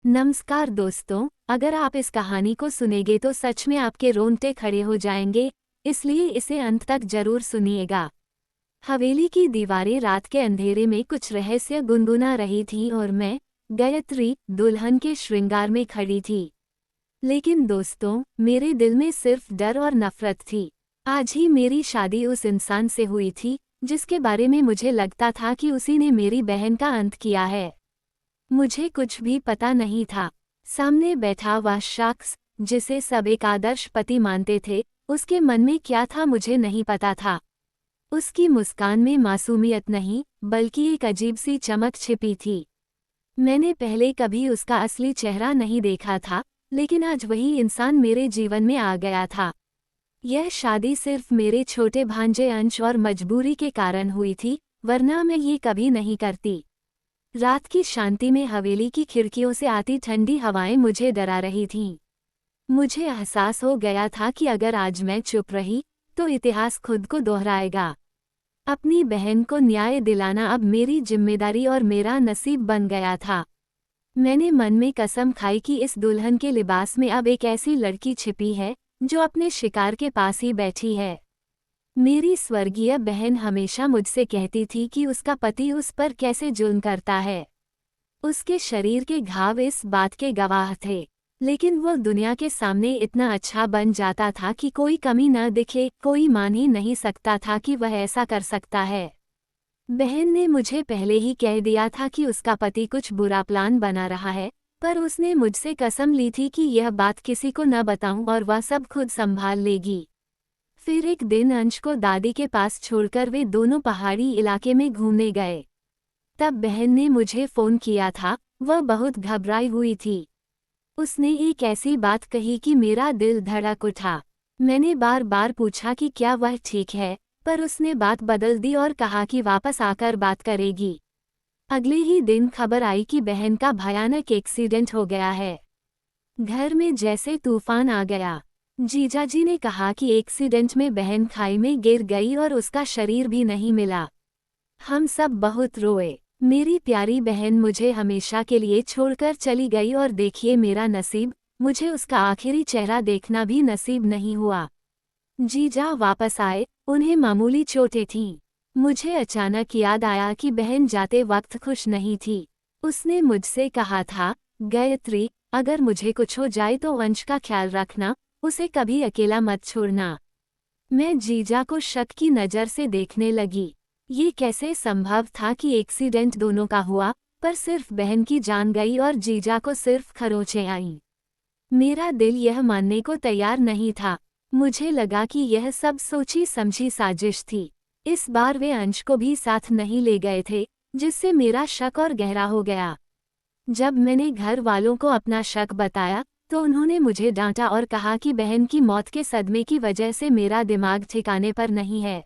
नमस्कार दोस्तों, अगर आप इस कहानी को सुनेंगे तो सच में आपके रोंगटे खड़े हो जाएंगे, इसलिए इसे अंत तक जरूर सुनिएगा। हवेली की दीवारें रात के अंधेरे में कुछ रहस्य गुनगुना रही थीं और मैं, गायत्री, दुल्हन के श्रृंगार में खड़ी थी। लेकिन दोस्तों, मेरे दिल में सिर्फ डर और नफरत थी। आज ही मेरी शादी उस इंसान से हुई थी, जिसके बारे में मुझे लगता था कि उसी ने मेरी बहन का अंत किया है। मुझे कुछ भी पता नहीं था। सामने बैठा वह शख्स, जिसे सब एक आदर्श पति मानते थे, उसके मन में क्या था मुझे नहीं पता था। उसकी मुस्कान में मासूमियत नहीं, बल्कि एक अजीब सी चमक छिपी थी। मैंने पहले कभी उसका असली चेहरा नहीं देखा था, लेकिन आज वही इंसान मेरे जीवन में आ गया था। यह शादी सिर्फ मेरे छोटे भांजे अंश और मजबूरी के कारण हुई थी, वरना मैं ये कभी नहीं करती। रात की शांति में हवेली की खिड़कियों से आती ठंडी हवाएं मुझे डरा रही थीं। मुझे एहसास हो गया था कि अगर आज मैं चुप रही, तो इतिहास खुद को दोहराएगा। अपनी बहन को न्याय दिलाना अब मेरी जिम्मेदारी और मेरा नसीब बन गया था। मैंने मन में कसम खाई कि इस दुल्हन के लिबास में अब एक ऐसी लड़की छिपी है, जो अपने शिकार के पास ही बैठी है। मेरी स्वर्गीय बहन हमेशा मुझसे कहती थी कि उसका पति उस पर कैसे जुल्म करता है। उसके शरीर के घाव इस बात के गवाह थे, लेकिन वो दुनिया के सामने इतना अच्छा बन जाता था कि कोई कमी न दिखे। कोई मान ही नहीं सकता था कि वह ऐसा कर सकता है। बहन ने मुझे पहले ही कह दिया था कि उसका पति कुछ बुरा प्लान बना रहा है, पर उसने मुझसे कसम ली थी कि यह बात किसी को न बताऊं और वह सब खुद संभाल लेगी। फिर एक दिन अंश को दादी के पास छोड़कर वे दोनों पहाड़ी इलाके में घूमने गए। तब बहन ने मुझे फ़ोन किया था। वह बहुत घबराई हुई थी। उसने एक ऐसी बात कही कि मेरा दिल धड़क उठा। मैंने बार बार पूछा कि क्या वह ठीक है, पर उसने बात बदल दी और कहा कि वापस आकर बात करेगी। अगले ही दिन खबर आई कि बहन का भयानक एक्सीडेंट हो गया है। घर में जैसे तूफान आ गया। जीजाजी ने कहा कि एक्सीडेंट में बहन खाई में गिर गई और उसका शरीर भी नहीं मिला। हम सब बहुत रोए। मेरी प्यारी बहन मुझे हमेशा के लिए छोड़कर चली गई और देखिए मेरा नसीब, मुझे उसका आखिरी चेहरा देखना भी नसीब नहीं हुआ। जीजा वापस आए, उन्हें मामूली चोटें थीं। मुझे अचानक याद आया कि बहन जाते वक्त खुश नहीं थी। उसने मुझसे कहा था, गायत्री, अगर मुझे कुछ हो जाए तो वंश का ख्याल रखना, उसे कभी अकेला मत छोड़ना। मैं जीजा को शक की नज़र से देखने लगी। ये कैसे संभव था कि एक्सीडेंट दोनों का हुआ, पर सिर्फ बहन की जान गई और जीजा को सिर्फ खरोंचें आईं। मेरा दिल यह मानने को तैयार नहीं था। मुझे लगा कि यह सब सोची समझी साजिश थी। इस बार वे अंश को भी साथ नहीं ले गए थे, जिससे मेरा शक और गहरा हो गया। जब मैंने घर वालों को अपना शक बताया, तो उन्होंने मुझे डांटा और कहा कि बहन की मौत के सदमे की वजह से मेरा दिमाग ठिकाने पर नहीं है।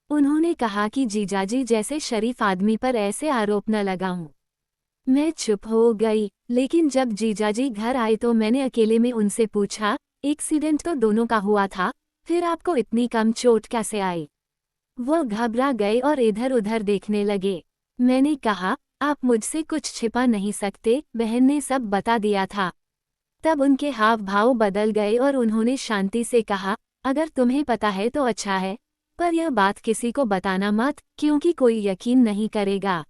उन्होंने कहा कि जीजाजी जैसे शरीफ आदमी पर ऐसे आरोप न लगाऊं। मैं चुप हो गई, लेकिन जब जीजाजी घर आए तो मैंने अकेले में उनसे पूछा, एक्सीडेंट तो दोनों का हुआ था, फिर आपको इतनी कम चोट कैसे आई? वो घबरा गए और इधर उधर देखने लगे। मैंने कहा, आप मुझसे कुछ छिपा नहीं सकते, बहन ने सब बता दिया था। तब उनके हाव भाव बदल गए और उन्होंने शांति से कहा, अगर तुम्हें पता है तो अच्छा है, पर यह बात किसी को बताना मत, क्योंकि कोई यकीन नहीं करेगा।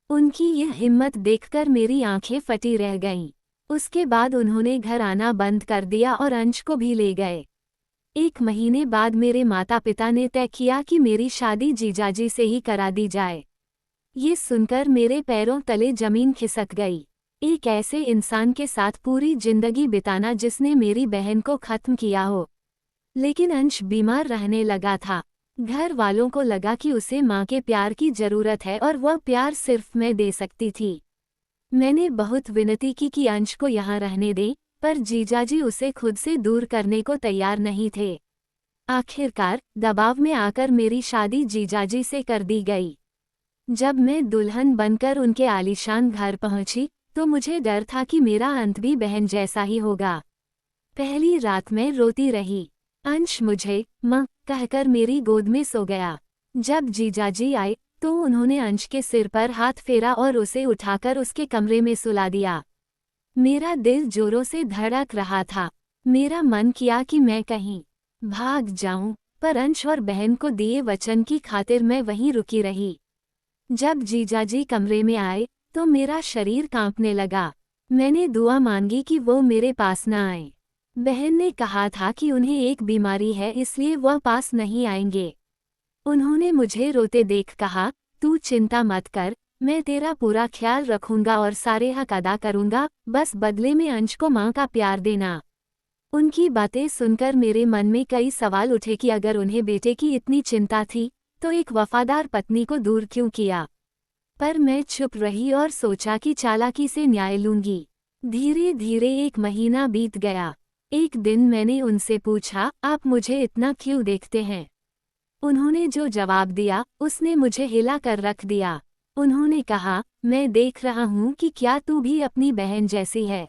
उनकी यह हिम्मत देखकर मेरी आंखें फटी रह गईं। उसके बाद उन्होंने घर आना बंद कर दिया और अंश को भी ले गए। 1 महीने बाद मेरे माता पिता ने तय किया कि मेरी शादी जीजाजी से ही करा दी जाए। ये सुनकर मेरे पैरों तले जमीन खिसक गई। एक ऐसे इंसान के साथ पूरी जिंदगी बिताना जिसने मेरी बहन को खत्म किया हो। लेकिन अंश बीमार रहने लगा था। घर वालों को लगा कि उसे माँ के प्यार की जरूरत है और वह प्यार सिर्फ मैं दे सकती थी। मैंने बहुत विनती की कि अंश को यहाँ रहने दें, पर जीजाजी उसे खुद से दूर करने को तैयार नहीं थे। आखिरकार दबाव में आकर मेरी शादी जीजाजी से कर दी गई। जब मैं दुल्हन बनकर उनके आलीशान घर पहुंची, तो मुझे डर था कि मेरा अंत भी बहन जैसा ही होगा। पहली रात में रोती रही। अंश मुझे माँ कहकर मेरी गोद में सो गया। जब जीजाजी आए, तो उन्होंने अंश के सिर पर हाथ फेरा और उसे उठाकर उसके कमरे में सुला दिया। मेरा दिल जोरों से धड़क रहा था। मेरा मन किया कि मैं कहीं भाग जाऊं, पर अंश और बहन को दिए वचन की खातिर मैं वहीं रुकी रही। जब जीजाजी कमरे में आए तो मेरा शरीर कांपने लगा। मैंने दुआ मांगी कि वो मेरे पास न आए। बहन ने कहा था कि उन्हें एक बीमारी है, इसलिए वह पास नहीं आएंगे। उन्होंने मुझे रोते देख कहा, तू चिंता मत कर, मैं तेरा पूरा ख्याल रखूंगा और सारे हक अदा करूंगा, बस बदले में अंश को माँ का प्यार देना। उनकी बातें सुनकर मेरे मन में कई सवाल उठे कि अगर उन्हें बेटे की इतनी चिंता थी तो एक वफादार पत्नी को दूर क्यों किया। पर मैं चुप रही और सोचा कि चालाकी से न्याय लूंगी। धीरे धीरे 1 महीना बीत गया। एक दिन मैंने उनसे पूछा, आप मुझे इतना क्यों देखते हैं? उन्होंने जो जवाब दिया उसने मुझे हिला कर रख दिया। उन्होंने कहा, मैं देख रहा हूँ कि क्या तू भी अपनी बहन जैसी है।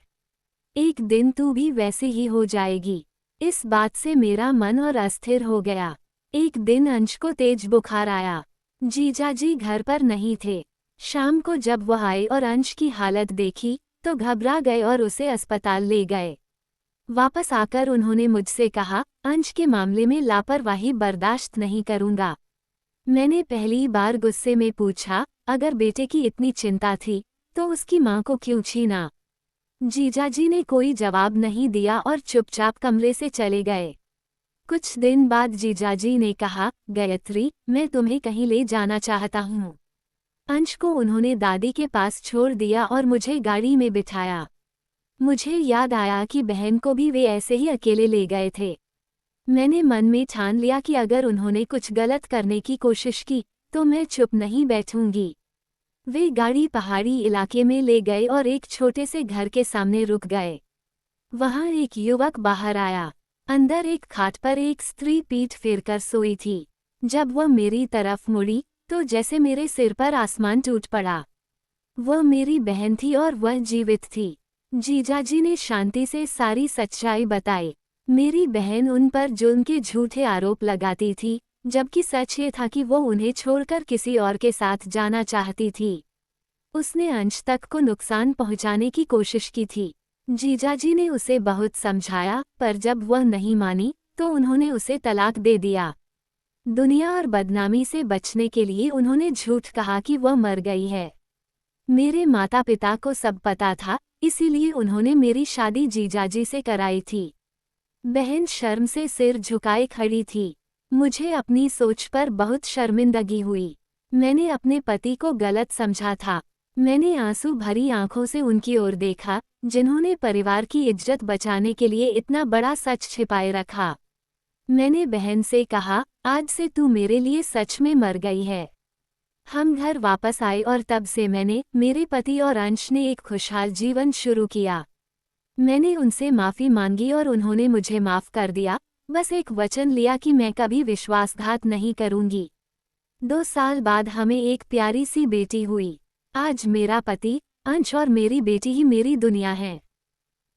एक दिन तू भी वैसी ही हो जाएगी। इस बात से मेरा मन और अस्थिर हो गया। एक दिन अंश को तेज बुखार आया। जीजाजी घर पर नहीं थे। शाम को जब वह आए और अंश की हालत देखी तो घबरा गए और उसे अस्पताल ले गए। वापस आकर उन्होंने मुझसे कहा, अंश के मामले में लापरवाही बर्दाश्त नहीं करूंगा। मैंने पहली बार गुस्से में पूछा, अगर बेटे की इतनी चिंता थी तो उसकी माँ को क्यों छीना? जीजाजी ने कोई जवाब नहीं दिया और चुपचाप कमरे से चले गए। कुछ दिन बाद जीजाजी ने कहा, गायत्री, मैं तुम्हें कहीं ले जाना चाहता हूँ। अंश को उन्होंने दादी के पास छोड़ दिया और मुझे गाड़ी में बिठाया। मुझे याद आया कि बहन को भी वे ऐसे ही अकेले ले गए थे। मैंने मन में ठान लिया कि अगर उन्होंने कुछ गलत करने की कोशिश की तो मैं चुप नहीं बैठूंगी। वे गाड़ी पहाड़ी इलाके में ले गए और एक छोटे से घर के सामने रुक गए। वहां एक युवक बाहर आया। अंदर एक खाट पर एक स्त्री पीठ फेरकर सोई थी। जब वह मेरी तरफ मुड़ी तो जैसे मेरे सिर पर आसमान टूट पड़ा। वह मेरी बहन थी और वह जीवित थी। जीजाजी ने शांति से सारी सच्चाई बताई। मेरी बहन उन पर जुल्म के झूठे आरोप लगाती थी, जबकि सच ये था कि वो उन्हें छोड़कर किसी और के साथ जाना चाहती थी। उसने अंश तक को नुकसान पहुंचाने की कोशिश की थी। जीजाजी ने उसे बहुत समझाया, पर जब वह नहीं मानी तो उन्होंने उसे तलाक दे दिया। दुनिया और बदनामी से बचने के लिए उन्होंने झूठ कहा कि वह मर गई है। मेरे माता पिता को सब पता था, इसीलिए उन्होंने मेरी शादी जीजाजी से कराई थी। बहन शर्म से सिर झुकाए खड़ी थी। मुझे अपनी सोच पर बहुत शर्मिंदगी हुई। मैंने अपने पति को गलत समझा था। मैंने आंसू भरी आंखों से उनकी ओर देखा, जिन्होंने परिवार की इज्जत बचाने के लिए इतना बड़ा सच छिपाए रखा। मैंने बहन से कहा, आज से तू मेरे लिए सच में मर गई है। हम घर वापस आए और तब से मैंने, मेरे पति और अंश ने एक खुशहाल जीवन शुरू किया। मैंने उनसे माफ़ी मांगी और उन्होंने मुझे माफ़ कर दिया। बस एक वचन लिया कि मैं कभी विश्वासघात नहीं करूंगी। 2 साल बाद हमें एक प्यारी सी बेटी हुई। आज मेरा पति, अंश और मेरी बेटी ही मेरी दुनिया है।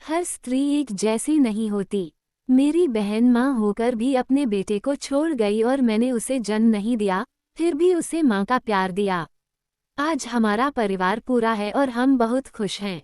हर स्त्री एक जैसी नहीं होती। मेरी बहन माँ होकर भी अपने बेटे को छोड़ गई और मैंने उसे जन्म नहीं दिया, फिर भी उसे माँ का प्यार दिया। आज हमारा परिवार पूरा है और हम बहुत खुश हैं।